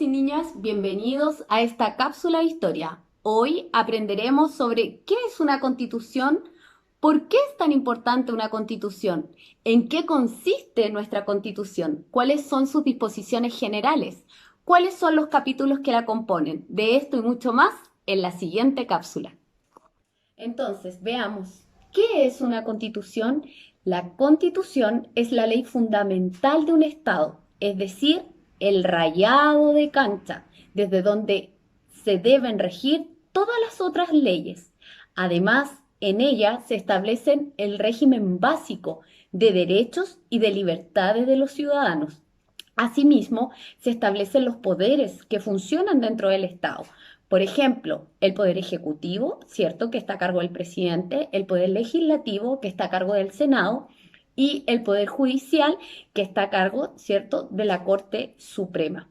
y niñas, bienvenidos a esta cápsula de historia. Hoy aprenderemos sobre qué es una constitución, por qué es tan importante una constitución, en qué consiste nuestra constitución, cuáles son sus disposiciones generales, cuáles son los capítulos que la componen. De esto y mucho más en la siguiente cápsula. Entonces, veamos, ¿qué es una constitución? La constitución es la ley fundamental de un Estado, es decir, el rayado de cancha, desde donde se deben regir todas las otras leyes. Además, en ella se establecen el régimen básico de derechos y de libertades de los ciudadanos. Asimismo, se establecen los poderes que funcionan dentro del Estado. Por ejemplo, el poder ejecutivo, ¿cierto?, que está a cargo del presidente, el poder legislativo, que está a cargo del Senado, y el poder judicial, que está a cargo, ¿cierto?, de la Corte Suprema.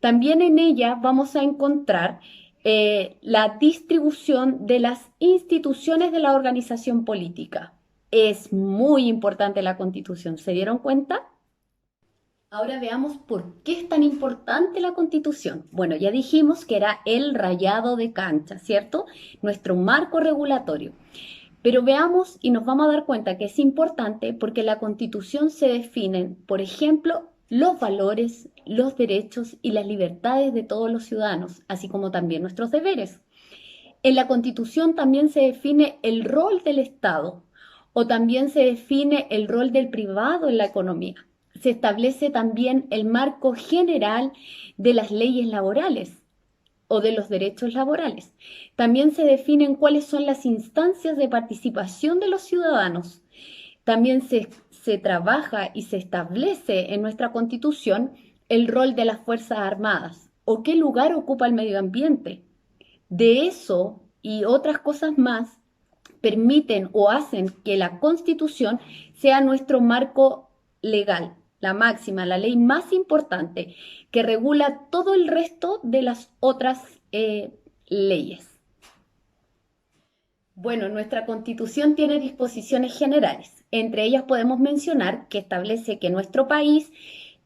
También en ella vamos a encontrar la distribución de las instituciones de la organización política. Es muy importante la Constitución, ¿se dieron cuenta? Ahora veamos por qué es tan importante la Constitución. Bueno, ya dijimos que era el rayado de cancha, ¿cierto? Nuestro marco regulatorio. Pero veamos y nos vamos a dar cuenta que es importante porque en la Constitución se definen, por ejemplo, los valores, los derechos y las libertades de todos los ciudadanos, así como también nuestros deberes. En la Constitución también se define el rol del Estado o también se define el rol del privado en la economía. Se establece también el marco general de las leyes laborales o de los derechos laborales. También se definen cuáles son las instancias de participación de los ciudadanos. También se trabaja y se establece en nuestra Constitución el rol de las Fuerzas Armadas o qué lugar ocupa el medio ambiente. De eso y otras cosas más permiten o hacen que la Constitución sea nuestro marco legal, la máxima, la ley más importante que regula todo el resto de las otras leyes. Bueno, nuestra Constitución tiene disposiciones generales. Entre ellas podemos mencionar que establece que nuestro país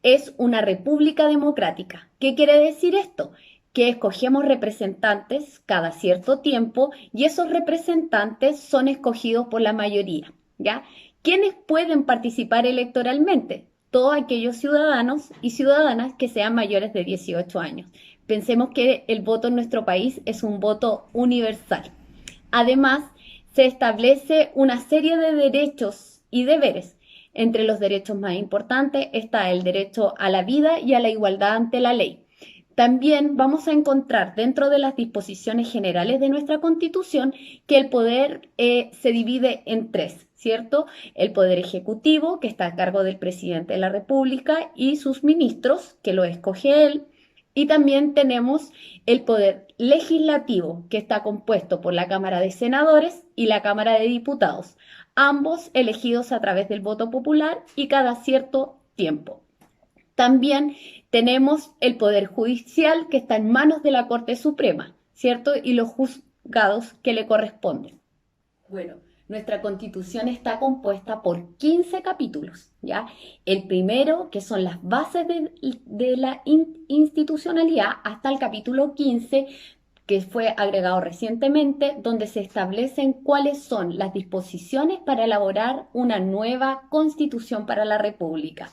es una república democrática. ¿Qué quiere decir esto? Que escogemos representantes cada cierto tiempo y esos representantes son escogidos por la mayoría, ¿ya? ¿Quiénes pueden participar electoralmente? Todos aquellos ciudadanos y ciudadanas que sean mayores de 18 años. Pensemos que el voto en nuestro país es un voto universal. Además, se establece una serie de derechos y deberes. Entre los derechos más importantes está el derecho a la vida y a la igualdad ante la ley. También vamos a encontrar dentro de las disposiciones generales de nuestra Constitución que el poder se divide en tres, ¿cierto? El poder ejecutivo, que está a cargo del presidente de la República y sus ministros, que lo escoge él. Y también tenemos el poder legislativo, que está compuesto por la Cámara de Senadores y la Cámara de Diputados, ambos elegidos a través del voto popular y cada cierto tiempo. También tenemos el Poder Judicial que está en manos de la Corte Suprema, ¿cierto? Y los juzgados que le corresponden. Bueno, nuestra Constitución está compuesta por 15 capítulos, ¿ya? El primero, que son las bases de la institucionalidad, hasta el capítulo 15, que fue agregado recientemente, donde se establecen cuáles son las disposiciones para elaborar una nueva Constitución para la República.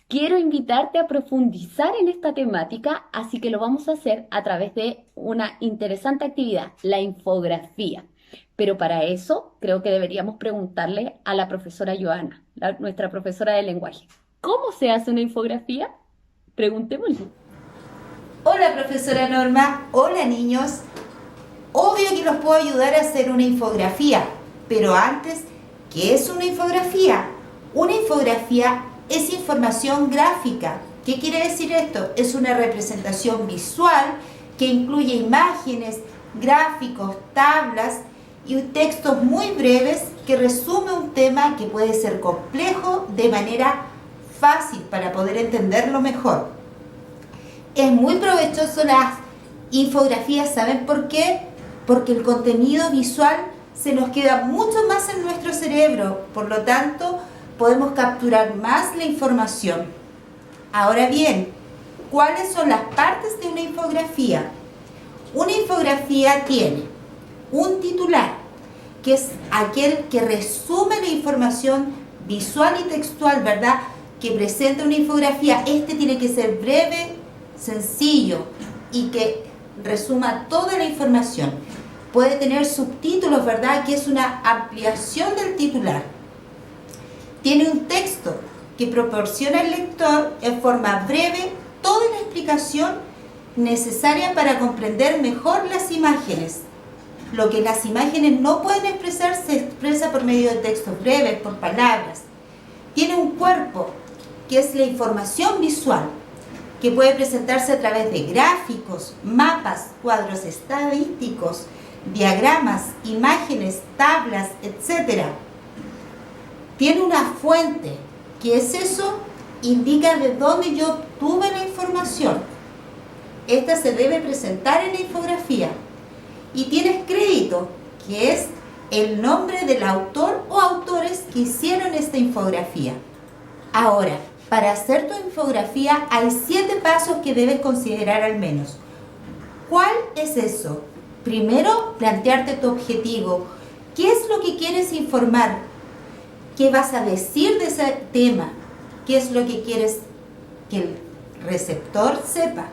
Quiero invitarte a profundizar en esta temática, así que lo vamos a hacer a través de una interesante actividad, la infografía. Pero para eso creo que deberíamos preguntarle a la profesora Joana, nuestra profesora de lenguaje. ¿Cómo se hace una infografía? Preguntémosle. Hola profesora Norma, hola niños. Obvio que los puedo ayudar a hacer una infografía, pero antes, ¿qué es una infografía? Una infografía es información gráfica. ¿Qué quiere decir esto? Es una representación visual que incluye imágenes, gráficos, tablas y textos muy breves que resume un tema que puede ser complejo de manera fácil para poder entenderlo mejor. Es muy provechoso las infografías, ¿saben por qué? Porque el contenido visual se nos queda mucho más en nuestro cerebro, por lo tanto podemos capturar más la información. Ahora bien, ¿Cuáles son las partes de una infografía? Una infografía tiene un titular, que es aquel que resume la información visual y textual, ¿verdad?, que presenta una infografía. Este tiene que ser breve, sencillo y que resuma toda la información. Puede tener subtítulos, ¿verdad?, que es una ampliación del titular. Tiene un texto que proporciona al lector en forma breve toda la explicación necesaria para comprender mejor las imágenes. Lo que las imágenes no pueden expresar se expresa por medio de textos breves, por palabras. Tiene un cuerpo, que es la información visual, que puede presentarse a través de gráficos, mapas, cuadros estadísticos, diagramas, imágenes, tablas, etc. Tiene una fuente, que es eso, indica de dónde yo obtuve la información. Esta se debe presentar en la infografía. Y tienes crédito, que es el nombre del autor o autores que hicieron esta infografía. Ahora, para hacer tu infografía hay 7 pasos que debes considerar al menos. ¿Cuál es eso? Primero, plantearte tu objetivo. ¿Qué es lo que quieres informar? ¿Qué vas a decir de ese tema? ¿Qué es lo que quieres que el receptor sepa?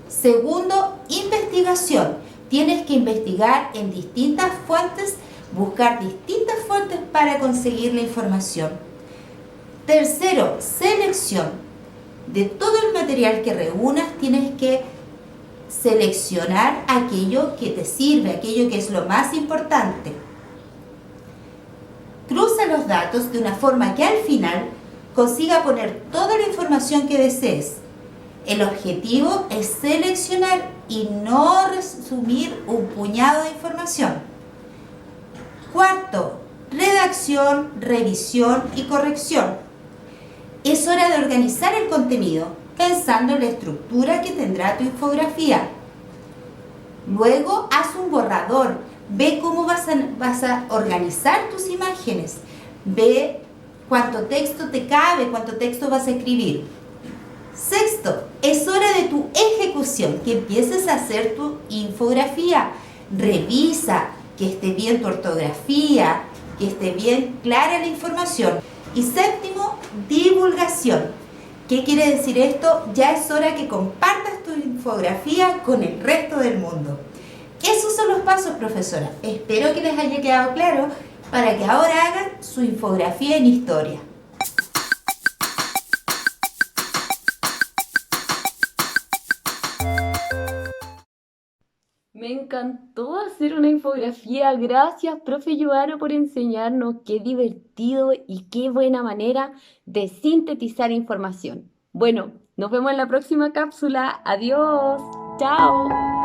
Segundo, investigación. Tienes que investigar en distintas fuentes, buscar distintas fuentes para conseguir la información. Tercero, selección. De todo el material que reúnas, tienes que seleccionar aquello que te sirve, aquello que es lo más importante. Cruza los datos de una forma que al final consiga poner toda la información que desees. El objetivo es seleccionar y no resumir un puñado de información. Cuarto, redacción, revisión y corrección. Es hora de organizar el contenido, pensando en la estructura que tendrá tu infografía. Luego, haz un borrador. Ve cómo vas a organizar tus imágenes. Ve cuánto texto te cabe, cuánto texto vas a escribir. Sexto, es hora de tu ejecución, que empieces a hacer tu infografía. Revisa que esté bien tu ortografía, que esté bien clara la información. Y séptimo, divulgación. ¿Qué quiere decir esto? Ya es hora que compartas tu infografía con el resto del mundo. Esos son los pasos, profesora. Espero que les haya quedado claro para que ahora hagan su infografía en historia. Me encantó hacer una infografía. Gracias, profe Joana, por enseñarnos. Qué divertido y qué buena manera de sintetizar información. Bueno, nos vemos en la próxima cápsula. Adiós. Chao.